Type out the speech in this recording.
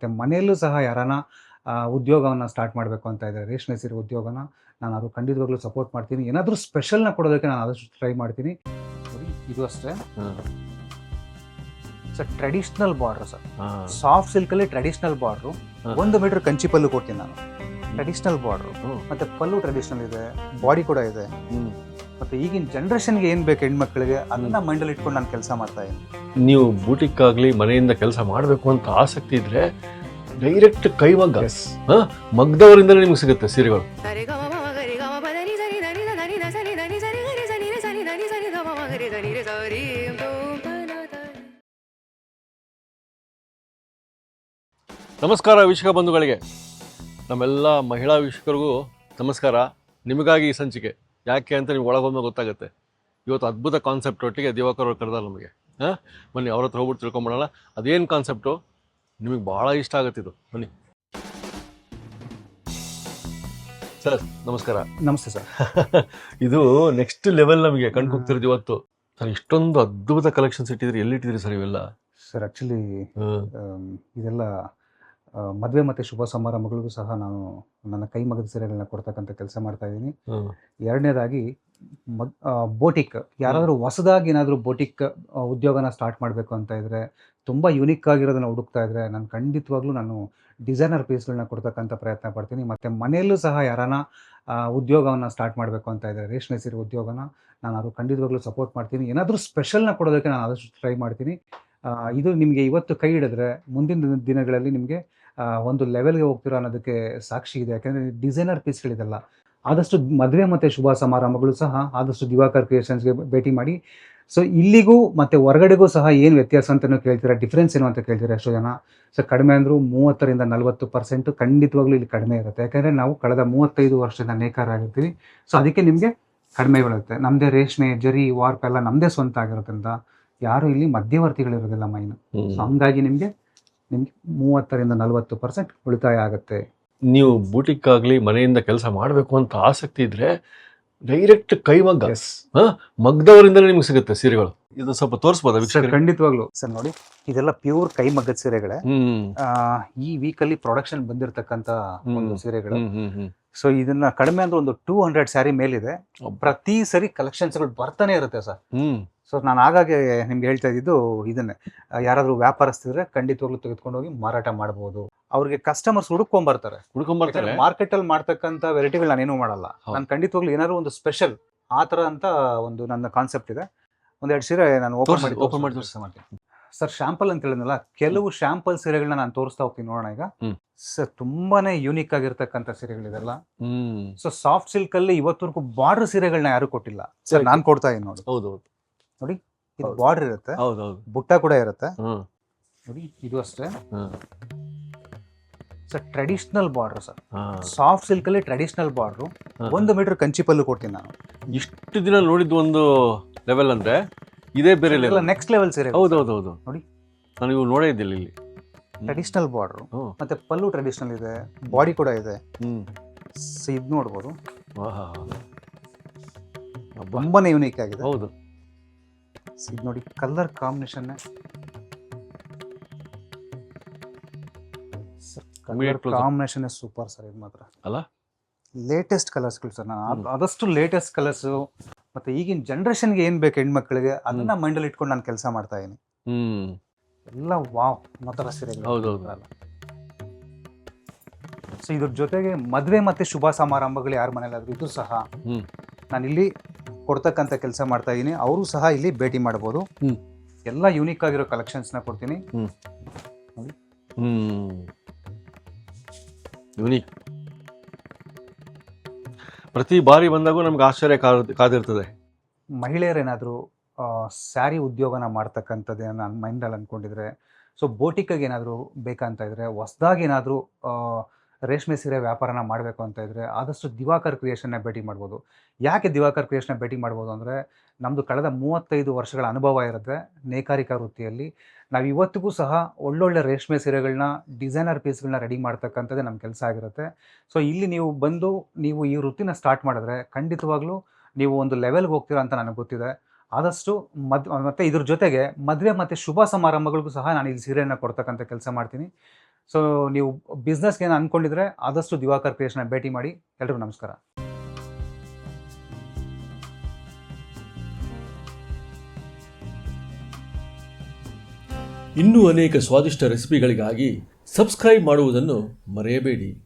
ಮತ್ತು ಮನೆಯಲ್ಲೂ ಸಹ ಯಾರಾನ ಉದ್ಯೋಗವನ್ನು ಸ್ಟಾರ್ಟ್ ಮಾಡಬೇಕು ಅಂತ ಇದ್ದಾರೆ, ರೇಷ್ಮೆ ಸೀರೆ ಉದ್ಯೋಗನ ನಾನು ಅದು ಖಂಡಿತವಾಗ್ಲೂ ಸಪೋರ್ಟ್ ಮಾಡ್ತೀನಿ. ಏನಾದರೂ ಸ್ಪೆಷಲ್ನ ಕೊಡೋದಕ್ಕೆ ನಾನು ಆದಷ್ಟು ಟ್ರೈ ಮಾಡ್ತೀನಿ. ನೋಡಿ, ಇದು ಅಷ್ಟೇ sir, traditional border sir, soft ಸಿಲ್ಕಲ್ಲಿ traditional border, 1 metre Kanchi pallu ಕೊಡ್ತೀನಿ ನಾನು. ಟ್ರೆಡಿಷ್ನಲ್ ಬಾರ್ಡ್ರು ಮತ್ತು ಪಲ್ಲು ಟ್ರೆಡಿಷ್ನಲ್ ಇದೆ, ಬಾಡಿ ಕೂಡ ಇದೆ. ಮತ್ತು ಈಗಿನ ಜನ್ರೇಷನ್ಗೆ ಏನು ಬೇಕು ಹೆಣ್ಮಕ್ಳಿಗೆ ಅದನ್ನ ಮೈಂಡಲ್ಲಿ ಇಟ್ಕೊಂಡು ನಾನು ಕೆಲಸ ಮಾಡ್ತಾ ಇದ್ದೀನಿ. ನೀವು ಬೂಟಿಕ್ ಆಗಲಿ ಮನೆಯಿಂದ ಕೆಲಸ ಮಾಡಬೇಕು ಅಂತ ಆಸಕ್ತಿ ಇದ್ರೆ ಡೈರೆಕ್ಟ್ ಕೈಮಗ್ಗ ಮಗ್ದವರಿಂದಲೇ ನಿಮ್ಗೆ ಸಿಗುತ್ತೆ ಸೀರೆಗಳು. ನಮಸ್ಕಾರ ವೀಕ್ಷಕ ಬಂಧುಗಳಿಗೆ, ನಮ್ಮೆಲ್ಲ ಮಹಿಳಾ ವೀಕ್ಷಕರಿಗೂ ನಮಸ್ಕಾರ. ನಿಮಗಾಗಿ ಈ ಸಂಚಿಕೆ ಯಾಕೆ ಅಂತ ನಿಮ್ಗೆ ಒಳಗೊಮ್ಮೆ ಗೊತ್ತಾಗುತ್ತೆ. ಇವತ್ತು ಅದ್ಭುತ ಕಾನ್ಸೆಪ್ಟ್ ಒಟ್ಟಿಗೆ ದಿವಾಕರ್ ಅವ್ರು ಕರೆದಾರ ನಮಗೆ. ಬನ್ನಿ ಅವ್ರ ಹತ್ರ ಹೋಗ್ಬಿಟ್ಟು ತಿಳ್ಕೊಂಬಿಡೋಣ ಅದೇನು ಕಾನ್ಸೆಪ್ಟು, ನಿಮಗೆ ಭಾಳ ಇಷ್ಟ ಆಗುತ್ತಿದ್ದು. ಬನ್ನಿ ಸರ್, ನಮಸ್ಕಾರ. ನಮಸ್ತೆ ಸರ್. ಇದು ನೆಕ್ಸ್ಟ್ ಲೆವೆಲ್ ನಮಗೆ ಕಂಡು ಹೋಗ್ತಿರೋದು ಇವತ್ತು. ಸರ್, ಇಷ್ಟೊಂದು ಅದ್ಭುತ ಕಲೆಕ್ಷನ್ಸ್ ಇಟ್ಟಿದ್ರಿ, ಎಲ್ಲಿಟ್ಟಿದ್ರಿ ಸರ್ ಇವೆಲ್ಲ? ಸರ್, ಆ್ಯಕ್ಚುಲಿ ಇದೆಲ್ಲ ಮದುವೆ ಮತ್ತು ಶುಭ ಸಮಾರಂಭಗಳಿಗೂ ಸಹ ನಾನು ನನ್ನ ಕೈಮಗ್ಗದ ಸೀರೆಗಳನ್ನ ಕೊಡ್ತಕ್ಕಂಥ ಕೆಲಸ ಮಾಡ್ತಾ ಇದ್ದೀನಿ. ಎರಡನೇದಾಗಿ ಬೋಟಿಕ್, ಯಾರಾದರೂ ಹೊಸದಾಗಿ ಏನಾದರೂ ಬೋಟಿಕ್ ಉದ್ಯೋಗನ ಸ್ಟಾರ್ಟ್ ಮಾಡಬೇಕು ಅಂತ ಇದ್ದರೆ, ತುಂಬ ಯುನಿಕ್ ಆಗಿರೋದನ್ನು ಹುಡುಕ್ತಾ ಇದ್ದರೆ, ನಾನು ಖಂಡಿತವಾಗ್ಲೂ ನಾನು ಡಿಸೈನರ್ ಪೀಸ್ಗಳನ್ನ ಕೊಡ್ತಕ್ಕಂಥ ಪ್ರಯತ್ನ ಪಡ್ತೀನಿ. ಮತ್ತು ಮನೆಯಲ್ಲೂ ಸಹ ಯಾರಾನ ಉದ್ಯೋಗವನ್ನು ಸ್ಟಾರ್ಟ್ ಮಾಡಬೇಕು ಅಂತ ಇದ್ದರೆ, ರೇಷ್ಮೆ ಸೀರೆ ಉದ್ಯೋಗನ ನಾನು ಅದು ಖಂಡಿತವಾಗ್ಲೂ ಸಪೋರ್ಟ್ ಮಾಡ್ತೀನಿ. ಏನಾದರೂ ಸ್ಪೆಷಲ್ನ ಕೊಡೋದಕ್ಕೆ ನಾನು ಆದಷ್ಟು ಟ್ರೈ ಮಾಡ್ತೀನಿ. ಇದು ನಿಮಗೆ ಇವತ್ತು ಕೈ ಹಿಡಿದ್ರೆ ಮುಂದಿನ ದಿನಗಳಲ್ಲಿ ನಿಮಗೆ ಒಂದು ಲೆವೆಲ್ಗೆ ಹೋಗ್ತಿರೋ ಅನ್ನೋದಕ್ಕೆ ಸಾಕ್ಷಿ ಇದೆ. ಯಾಕೆಂದರೆ ಡಿಸೈನರ್ ಪೀಸ್ಗಳಿದೆಲ್ಲ ಆದಷ್ಟು ಮದುವೆ ಮತ್ತು ಶುಭ ಸಮಾರಂಭಗಳು ಸಹ ಆದಷ್ಟು ದಿವಾಕರ್ ಕ್ರಿಯೇಷನ್ಸ್ಗೆ ಭೇಟಿ ಮಾಡಿ. ಸೊ ಇಲ್ಲಿಗೂ ಮತ್ತು ಹೊರಗಡೆಗೂ ಸಹ ಏನು ವ್ಯತ್ಯಾಸ ಅಂತಲೂ ಕೇಳ್ತೀರಾ, ಡಿಫ್ರೆನ್ಸ್ ಏನು ಅಂತ ಕೇಳ್ತೀರಾ ಎಷ್ಟೋ ಜನ. ಸೊ ಕಡಿಮೆ ಅಂದರೂ 30ರಿಂದ 40% ಖಂಡಿತವಾಗ್ಲೂ ಇಲ್ಲಿ ಕಡಿಮೆ ಇರುತ್ತೆ. ಯಾಕೆಂದರೆ ನಾವು ಕಳೆದ 35 ವರ್ಷದಿಂದ ನೇಕಾರಾಗಿರ್ತೀವಿ. ಸೊ ಅದಕ್ಕೆ ನಿಮಗೆ ಕಡಿಮೆ ಬೀಳುತ್ತೆ. ನಮ್ಮದೇ ರೇಷ್ಮೆ, ಜರಿ, ವಾರ್ಪ್ ಎಲ್ಲ ನಮ್ಮದೇ ಸ್ವಂತ ಆಗಿರೋದ್ರಿಂದ ಯಾರು ಇಲ್ಲಿ ಮಧ್ಯವರ್ತಿಗಳಿರೋದಿಲ್ಲ ಮೈನು. ಸೊ ಹಂಗಾಗಿ ನಿಮಗೆ 30ರಿಂದ 40% ಉಳಿತಾಯ ಆಗುತ್ತೆ. ನೀವು ಬೂಟಿಕ್ ಆಗಲಿ ಮನೆಯಿಂದ ಕೆಲಸ ಮಾಡಬೇಕು ಅಂತ ಆಸಕ್ತಿ ಇದ್ರೆ ಡೈರೆಕ್ಟ್ ಕೈಮಗ್ಗ ಮಗ್ದವರಿಂದಲೇ ನಿಮ್ಗೆ ಸಿಗುತ್ತೆ ಸೀರೆಗಳು. ಇದು ಸ್ವಲ್ಪ ತೋರಿಸ್ಬೋದಾ ವೀಕ್ಷಕರಿಗೆ? ಖಂಡಿತವಾಗ್ಲು ಸರ್. ನೋಡಿ, ಇದೆಲ್ಲ ಪ್ಯೂರ್ ಕೈಮಗ್ಗದ ಸೀರೆಗಳೇ. ಈ ವೀಕಲ್ಲಿ ಪ್ರೊಡಕ್ಷನ್ ಬಂದಿರತಕ್ಕಂಥ ಒಂದು ಸೀರೆಗಳು. ಸೊ ಇದನ್ನ ಕಡಿಮೆ ಅಂದ್ರೆ ಒಂದು 200 ಸ್ಯಾರಿ ಮೇಲಿದೆ. ಪ್ರತಿ ಸರಿ ಕಲೆಕ್ಷನ್ಸ್ಗಳು ಬರ್ತಾನೆ ಇರುತ್ತೆ ಸರ್. ಸೊ ನಾನು ಆಗಾಗ್ಗೆ ನಿಮ್ಗೆ ಹೇಳ್ತಾ ಇದ್ದಿದ್ದು ಇದನ್ನೇ, ಯಾರಾದರೂ ವ್ಯಾಪಾರಸ್ಥಿದ್ರೆ ಖಂಡಿತವಾಗ್ಲೂ ತೆಗೆದುಕೊಂಡು ಹೋಗಿ ಮಾರಾಟ ಮಾಡ್ಬೋದು. ಅವ್ರಿಗೆ ಕಸ್ಟಮರ್ಸ್ ಹುಡ್ಕೊಂಡ್ಬರ್ತಾರೆ. ಮಾರ್ಕೆಟಲ್ಲಿ ಮಾಡ್ತಕ್ಕಂಥ ವೆರೈಟಿಗಳು ನಾನೇನು ಮಾಡಲ್ಲ. ನಾನು ಖಂಡಿತವಾಗ್ಲೂ ಏನಾದ್ರು ಒಂದು ಸ್ಪೆಷಲ್ ಆ ಥರ ಅಂತ ಒಂದು ನನ್ನ ಕಾನ್ಸೆಪ್ಟ್ ಇದೆ. 1-2 ಸೀರೆ ನಾನು ಓಪನ್ ಮಾಡಿ ಮಾಡ್ತೀನಿ ಸರ್. ಶಾಂಪಲ್ ಅಂತ ಹೇಳಿದ್ನಲ್ಲ, ಕೆಲವು ಶಾಂಪಲ್ ಸೀರೆಗಳನ್ನ ನಾನು ತೋರಿಸ್ತಾ ಹೋಗ್ತೀನಿ, ನೋಡೋಣ ಈಗ. ಸರ್, ತುಂಬಾನೇ ಯೂನಿಕ್ ಆಗಿರ್ತಕ್ಕಂಥ ಸೀರೆಗಳಿದೆಲ್ಲ. ಸೊ ಸಾಫ್ಟ್ ಸಿಲ್ಕ್ ಅಲ್ಲಿ ಇವತ್ತವರೆಗೂ ಬಾರ್ಡರ್ ಸೀರೆಗಳನ್ನ ಯಾರು ಕೊಟ್ಟಿಲ್ಲ ಸರ್, ನಾನು ಕೊಡ್ತಾ ಇದ್ದೀನಿ. ನೋಡಿ, ಹೌದೌದು, ನೋಡಿ, ಇದು ಬಾರ್ಡರ್ ಇರುತ್ತೆ, ಬುಟ್ಟ ಕೂಡ ಇರುತ್ತೆ. ನೋಡಿ, ಇದು ಅಷ್ಟೇ sir, traditional border sir, soft silk ಅಲ್ಲಿ traditional border, 1 metre Kanchi pallu ಕೊಡ್ತೀನಿ ನಾನು. ಇಷ್ಟು ದಿನ ನೋಡಿದ್ದು ಒಂದು ಲೆವೆಲ್ ಅಂದ್ರೆ ಇದೇ ಬೇರೆ ಲೆವೆಲ್, ನೆಕ್ಸ್ಟ್ ಲೆವೆಲ್ ಸೀರೆ. ಹೌದೌದು, ನೋಡಿ, ನಾನು ಇವು ನೋಡೇ ಇದ್ದಿಲ್ಲ. ಇಲ್ಲಿ ಟ್ರೆಡಿಷನಲ್ ಬಾರ್ಡರ್ ಮತ್ತೆ ಪಲ್ಲು ಟ್ರೆಡಿಷನಲ್ ಇದೆ, ಬಾಡಿ ಕೂಡ ಇದೆ. ಇದು ನೋಡ್ಬೋದು, ತುಂಬಾನೇ ಯೂನಿಕ್ ಆಗಿದೆ. ಹೌದು, ಇದು ನೋಡಿ, colour combination, combination super sir. ಇದು ಮಾತ್ರ ಅಲ್ಲ, ಲೇಟೆಸ್ಟ್ ಕಲರ್ಸ್ಗಳು ಸರ್. ನಾನು ಆದಷ್ಟು ಲೇಟೆಸ್ಟ್ ಕಲರ್ಸ್ ಮತ್ತೆ ಈಗಿನ ಜನ್ರೇಷನ್ಗೆ ಏನ್ ಬೇಕು ಹೆಣ್ಮಕ್ಳಿಗೆ ಅದನ್ನ ಮೈಂಡಲ್ಲಿ ಇಟ್ಕೊಂಡು ನಾನು ಕೆಲಸ ಮಾಡ್ತಾ ಇದೀನಿ. ಎಲ್ಲ ವಾವ್ ಮಾತ್ರ ಸೀರೆಗಳು. ಸೊ ಇದ್ರ ಜೊತೆಗೆ ಮದುವೆ ಮತ್ತೆ ಶುಭ ಸಮಾರಂಭಗಳು ಯಾರ ಮನೇಲಾದ್ರೂ ಇದು ಸಹ ನಾನು ಇಲ್ಲಿ ಕೊಡ್ತಕ್ಕಂಥ ಕೆಲಸ ಮಾಡ್ತಾ ಇದೀನಿ. ಅವರು ಸಹ ಇಲ್ಲಿ ಭೇಟಿ ಮಾಡ್ಬೋದು. ಎಲ್ಲ ಯೂನಿಕ್ ಆಗಿರೋ ಕಲೆಕ್ಷನ್ಸ್ ನ ಕೊಡ್ತೀನಿ. ಯೂನಿಕ್, ಪ್ರತಿ ಬಾರಿ ಬಂದಾಗೂ ನಮ್ಗೆ ಆಶ್ಚರ್ಯ ಕಾದಿರ್ತದೆ. ಮಹಿಳೆಯರೇನಾದರೂ ಸ್ಯಾರಿ ಉದ್ಯೋಗನ ಮಾಡ್ತಕ್ಕಂಥದ್ದು ನಾನು ಮೈಂಡಲ್ಲಿ ಅಂದ್ಕೊಂಡಿದ್ರೆ, ಸೊ ಬೋಟಿಕ್ಕಾಗಿ ಏನಾದರೂ ಬೇಕಂತ ಇದ್ರೆ, ಹೊಸದಾಗಿ ಏನಾದರೂ ರೇಷ್ಮೆ ಸೀರೆ ವ್ಯಾಪಾರನ ಮಾಡಬೇಕು ಅಂತ ಇದ್ದರೆ, ಆದಷ್ಟು ದಿವಾಕರ್ ಕ್ರಿಯೇಷನ್ನ ಭೇಟಿ ಮಾಡ್ಬೋದು. ಯಾಕೆ ದಿವಾಕರ್ ಕ್ರಿಯೇಷನ್ನ ಭೇಟಿ ಮಾಡ್ಬೋದು ಅಂದರೆ, ನಮ್ಮದು ಕಳೆದ 35 ವರ್ಷಗಳ ಅನುಭವ ಇರುತ್ತೆ ನೇಕಾರಿಕಾ ವೃತ್ತಿಯಲ್ಲಿ. ನಾವು ಇವತ್ತಿಗೂ ಸಹ ಒಳ್ಳೊಳ್ಳೆ ರೇಷ್ಮೆ ಸೀರೆಗಳನ್ನ, ಡಿಸೈನರ್ ಪೀಸ್ಗಳನ್ನ ರೆಡಿ ಮಾಡ್ತಕ್ಕಂಥದ್ದೇ ನಮ್ಮ ಕೆಲಸ ಆಗಿರುತ್ತೆ. ಸೊ ಇಲ್ಲಿ ನೀವು ಬಂದು ನೀವು ಈ ವೃತ್ತಿನ ಸ್ಟಾರ್ಟ್ ಮಾಡಿದ್ರೆ ಖಂಡಿತವಾಗ್ಲೂ ನೀವು ಒಂದು ಲೆವೆಲ್ಗೆ ಹೋಗ್ತೀರಾ ಅಂತ ನನಗೆ ಗೊತ್ತಿದೆ. ಆದಷ್ಟು ಮತ್ತು ಇದ್ರ ಜೊತೆಗೆ ಮದುವೆ ಮತ್ತು ಶುಭ ಸಮಾರಂಭಗಳಿಗೂ ಸಹ ನಾನು ಇಲ್ಲಿ ಸೀರೆಯನ್ನು ಕೊಡ್ತಕ್ಕಂಥ ಕೆಲಸ ಮಾಡ್ತೀನಿ. ಸೊ ನೀವು ಬಿಸ್ನೆಸ್ಗೆ ಏನು ಅಂದ್ಕೊಂಡಿದ್ರೆ ಆದಷ್ಟು ದಿವಾಕರ್ ಕ್ರಿಯೇಷನ್ ಭೇಟಿ ಮಾಡಿ. ಎಲ್ರಿಗೂ ನಮಸ್ಕಾರ. ಇನ್ನೂ ಅನೇಕ ಸ್ವಾದಿಷ್ಟ ರೆಸಿಪಿಗಳಿಗಾಗಿ ಸಬ್ಸ್ಕ್ರೈಬ್ ಮಾಡುವುದನ್ನು ಮರೆಯಬೇಡಿ.